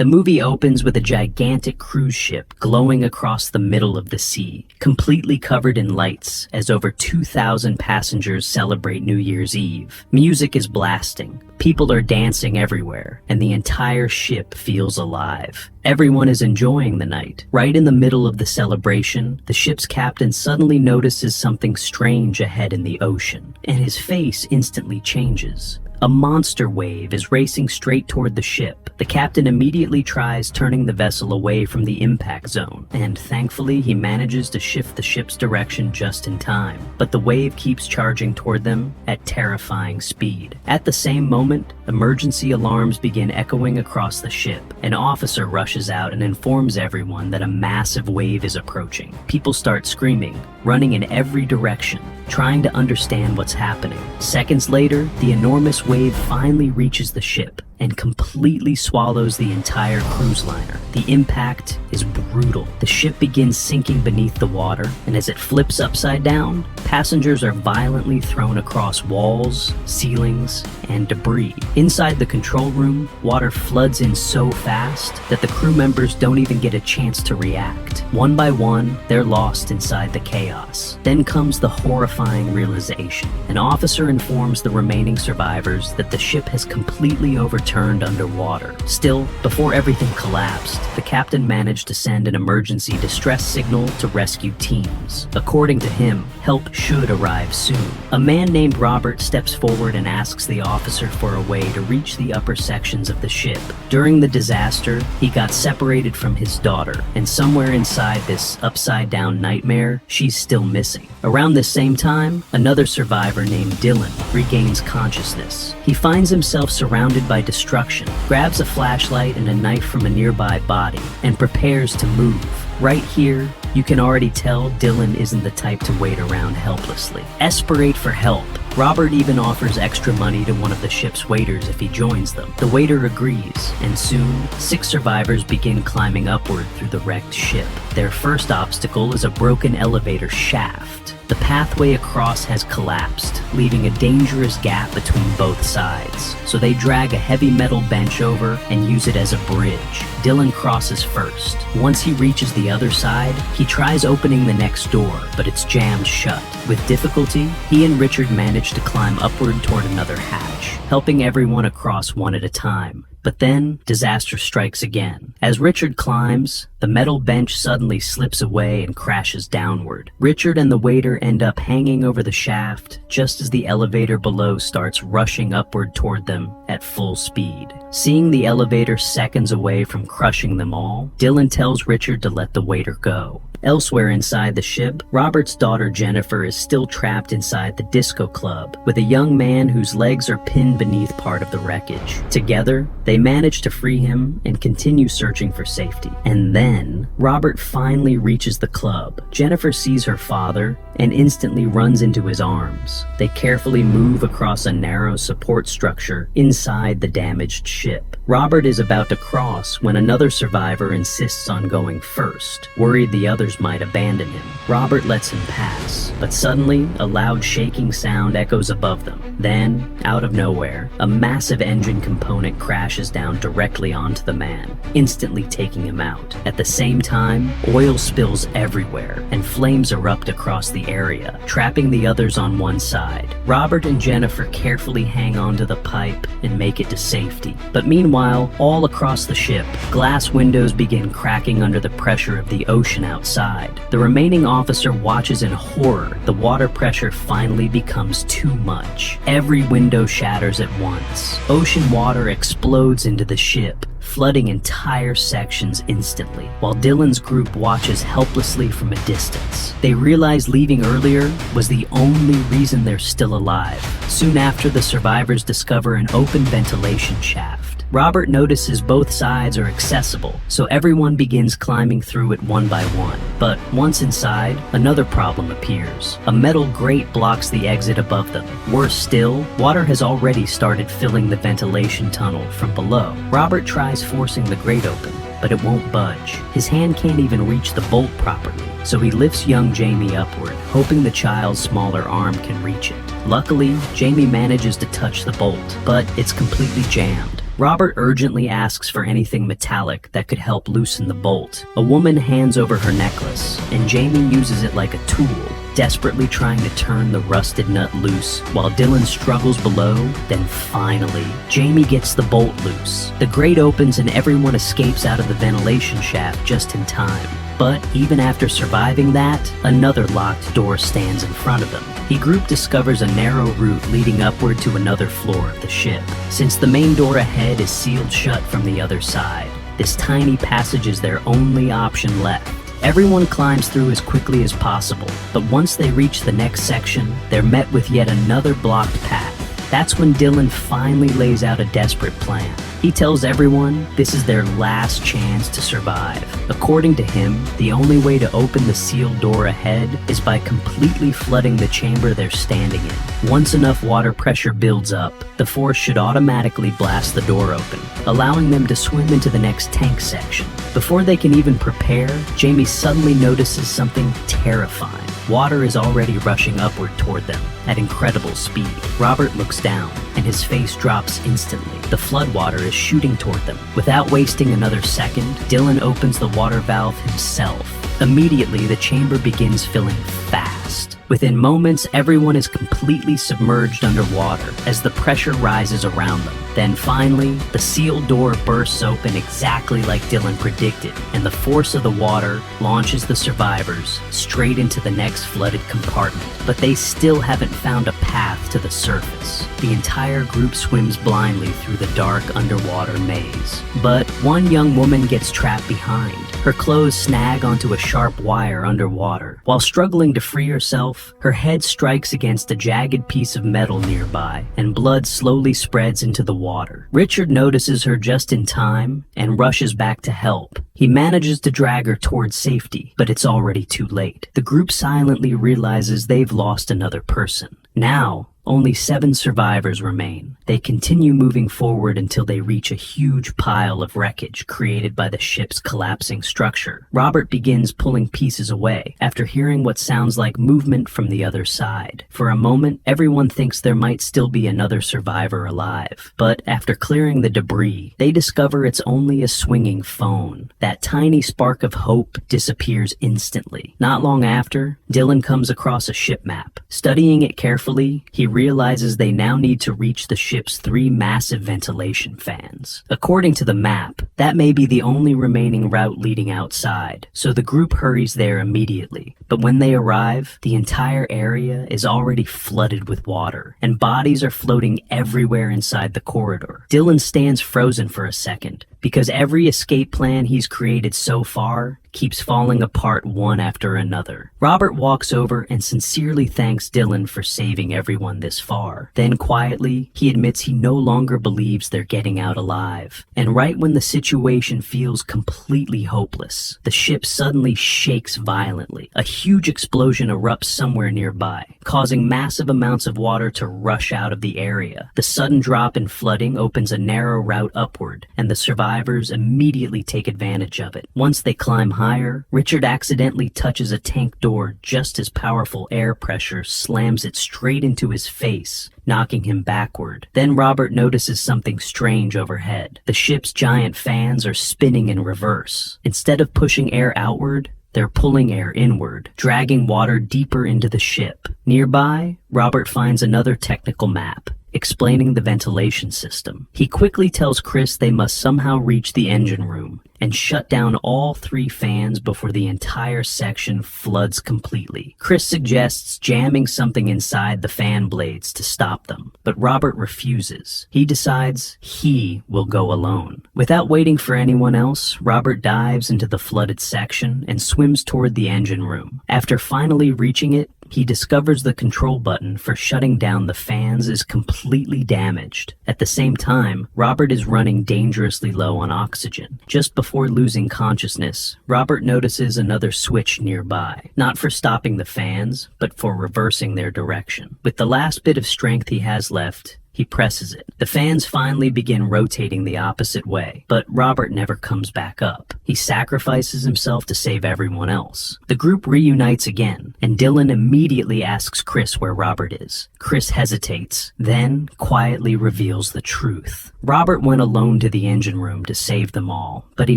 The movie opens with a gigantic cruise ship glowing across the middle of the sea, completely covered in lights as over 2,000 passengers celebrate New Year's Eve. Music is blasting, people are dancing everywhere, and the entire ship feels alive. Everyone is enjoying the night. Right in the middle of the celebration, the ship's captain suddenly notices something strange ahead in the ocean, and his face instantly changes. A monster wave is racing straight toward the ship. The captain immediately tries turning the vessel away from the impact zone, and thankfully he manages to shift the ship's direction just in time. But the wave keeps charging toward them at terrifying speed. At the same moment, emergency alarms begin echoing across the ship. An officer rushes out and informs everyone that a massive wave is approaching. People start screaming, running in every direction, trying to understand what's happening. Seconds later, the enormous wave finally reaches the ship and completely swallows the entire cruise liner. The impact is brutal. The ship begins sinking beneath the water, and as it flips upside down, passengers are violently thrown across walls, ceilings, and debris. Inside the control room, water floods in so fast that the crew members don't even get a chance to react. One by one, they're lost inside the chaos. Then comes the horrifying realization. An officer informs the remaining survivors that the ship has completely overturned underwater. Still, before everything collapsed, the captain managed to send an emergency distress signal to rescue teams. According to him, help should arrive soon. A man named Robert steps forward and asks the officer for a way to reach the upper sections of the ship. During the disaster, he got separated from his daughter, and somewhere inside this upside-down nightmare, she's still missing. Around the same time, another survivor named Dylan regains consciousness. He finds himself surrounded by destruction, grabs a flashlight and a knife from a nearby body, and prepares to move. Right here, you can already tell Dylan isn't the type to wait around helplessly. Desperate for help, Robert even offers extra money to one of the ship's waiters if he joins them. The waiter agrees, and soon, 6 survivors begin climbing upward through the wrecked ship. Their first obstacle is a broken elevator shaft. The pathway across has collapsed, leaving a dangerous gap between both sides. So they drag a heavy metal bench over and use it as a bridge. Dylan crosses first. Once he reaches the other side, he tries opening the next door, but it's jammed shut. With difficulty, he and Richard manage to climb upward toward another hatch, helping everyone across one at a time. But then, disaster strikes again. As Richard climbs, the metal bench suddenly slips away and crashes downward. Richard and the waiter end up hanging over the shaft just as the elevator below starts rushing upward toward them at full speed. Seeing the elevator seconds away from crushing them all, Dylan tells Richard to let the waiter go. Elsewhere inside the ship, Robert's daughter Jennifer is still trapped inside the disco club with a young man whose legs are pinned beneath part of the wreckage. Together, they manage to free him and continue searching for safety. And then, Robert finally reaches the club. Jennifer sees her father and instantly runs into his arms. They carefully move across a narrow support structure inside the damaged ship. Robert is about to cross when another survivor insists on going first, worried the others might abandon him. Robert lets him pass, but suddenly a loud shaking sound echoes above them. Then, out of nowhere, a massive engine component crashes down directly onto the man, instantly taking him out. At the same time, oil spills everywhere and flames erupt across the area, trapping the others on one side. Robert and Jennifer carefully hang onto the pipe and make it to safety. But meanwhile, all across the ship, glass windows begin cracking under the pressure of the ocean outside. The remaining officer watches in horror. The water pressure finally becomes too much. Every window shatters at once. Ocean water explodes into the ship, flooding entire sections instantly, while Dylan's group watches helplessly from a distance. They realize leaving earlier was the only reason they're still alive. Soon after, the survivors discover an open ventilation shaft. Robert notices both sides are accessible, so everyone begins climbing through it one by one. But once inside, another problem appears. A metal grate blocks the exit above them. Worse still, water has already started filling the ventilation tunnel from below. Robert tries forcing the grate open, but it won't budge. His hand can't even reach the bolt properly, so he lifts young Jamie upward, hoping the child's smaller arm can reach it. Luckily, Jamie manages to touch the bolt, but it's completely jammed. Robert urgently asks for anything metallic that could help loosen the bolt. A woman hands over her necklace, and Jamie uses it like a tool, desperately trying to turn the rusted nut loose while Dylan struggles below. Then finally, Jamie gets the bolt loose. The grate opens and everyone escapes out of the ventilation shaft just in time. But even after surviving that, another locked door stands in front of them. The group discovers a narrow route leading upward to another floor of the ship. Since the main door ahead is sealed shut from the other side, this tiny passage is their only option left. Everyone climbs through as quickly as possible, but once they reach the next section, they're met with yet another blocked path. That's when Dylan finally lays out a desperate plan. He tells everyone this is their last chance to survive. According to him, the only way to open the sealed door ahead is by completely flooding the chamber they're standing in. Once enough water pressure builds up, the force should automatically blast the door open, allowing them to swim into the next tank section. Before they can even prepare, Jamie suddenly notices something terrifying. Water is already rushing upward toward them at incredible speed. Robert looks down, and his face drops instantly. The floodwater is shooting toward them. Without wasting another second, Dylan opens the water valve himself. Immediately, the chamber begins filling fast. Within moments, everyone is completely submerged underwater as the pressure rises around them. Then finally, the sealed door bursts open exactly like Dylan predicted, and the force of the water launches the survivors straight into the next flooded compartment. But they still haven't found a path to the surface. The entire group swims blindly through the dark underwater maze. But one young woman gets trapped behind. Her clothes snag onto a sharp wire underwater. While struggling to free herself, her head strikes against a jagged piece of metal nearby, and blood slowly spreads into the water. Richard notices her just in time and rushes back to help. He manages to drag her towards safety, but it's already too late. The group silently realizes they've lost another person. Now, only 7 survivors remain. They continue moving forward until they reach a huge pile of wreckage created by the ship's collapsing structure. Robert begins pulling pieces away after hearing what sounds like movement from the other side. For a moment, everyone thinks there might still be another survivor alive. But after clearing the debris, they discover it's only a swinging phone. That tiny spark of hope disappears instantly. Not long after, Dylan comes across a ship map. Studying it carefully, he realizes they now need to reach the ship's 3 massive ventilation fans. According to the map, that may be the only remaining route leading outside, so the group hurries there immediately. But when they arrive, the entire area is already flooded with water, and bodies are floating everywhere inside the corridor. Dylan stands frozen for a second, because every escape plan he's created so far keeps falling apart one after another. Robert walks over and sincerely thanks Dylan for saving everyone this far. Then quietly, he admits he no longer believes they're getting out alive. And right when the situation feels completely hopeless, the ship suddenly shakes violently. A huge explosion erupts somewhere nearby, causing massive amounts of water to rush out of the area. The sudden drop in flooding opens a narrow route upward, and the survivors immediately take advantage of it. Once they climb higher, Richard accidentally touches a tank door just as powerful air pressure slams it straight into his face, knocking him backward. Then Robert notices something strange overhead. The ship's giant fans are spinning in reverse. Instead of pushing air outward, they're pulling air inward, dragging water deeper into the ship. Nearby, Robert finds another technical map explaining the ventilation system. He quickly tells Chris they must somehow reach the engine room and shut down all 3 fans before the entire section floods completely. Chris suggests jamming something inside the fan blades to stop them, but Robert refuses. He decides he will go alone. Without waiting for anyone else, Robert dives into the flooded section and swims toward the engine room. After finally reaching it, he discovers the control button for shutting down the fans is completely damaged. At the same time, Robert is running dangerously low on oxygen. Just before losing consciousness, Robert notices another switch nearby, not for stopping the fans, but for reversing their direction. With the last bit of strength he has left, He presses it. The fans finally begin rotating the opposite way, but Robert never comes back up. He sacrifices himself to save everyone else. The group reunites again, and Dylan immediately asks Chris where Robert is. Chris hesitates, then quietly reveals the truth. Robert went alone to the engine room to save them all, but he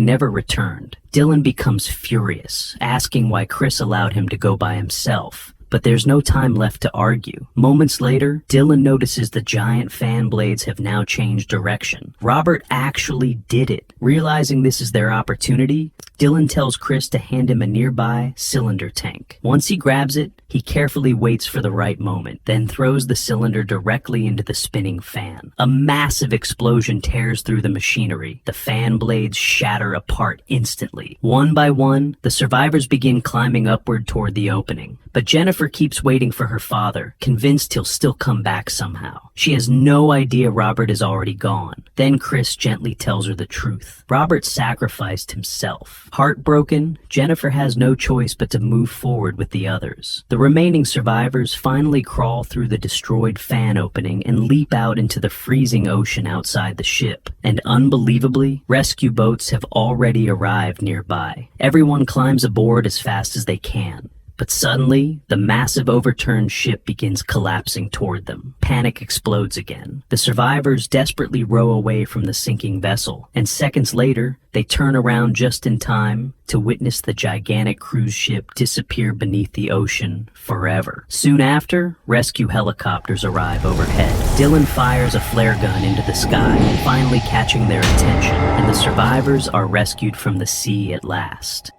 never returned. Dylan becomes furious, asking why Chris allowed him to go by himself. But there's no time left to argue. Moments later, Dylan notices the giant fan blades have now changed direction. Robert actually did it. Realizing this is their opportunity, Dylan tells Chris to hand him a nearby cylinder tank. Once he grabs it, he carefully waits for the right moment, then throws the cylinder directly into the spinning fan. A massive explosion tears through the machinery. The fan blades shatter apart instantly. One by one, the survivors begin climbing upward toward the opening. But Jennifer keeps waiting for her father, convinced he'll still come back somehow. She has no idea Robert is already gone. Then Chris gently tells her the truth. Robert sacrificed himself. Heartbroken, Jennifer has no choice but to move forward with the others. The remaining survivors finally crawl through the destroyed fan opening and leap out into the freezing ocean outside the ship. And unbelievably, rescue boats have already arrived nearby. Everyone climbs aboard as fast as they can. But suddenly, the massive overturned ship begins collapsing toward them. Panic explodes again. The survivors desperately row away from the sinking vessel, and seconds later, they turn around just in time to witness the gigantic cruise ship disappear beneath the ocean forever. Soon after, rescue helicopters arrive overhead. Dylan fires a flare gun into the sky, finally catching their attention, and the survivors are rescued from the sea at last.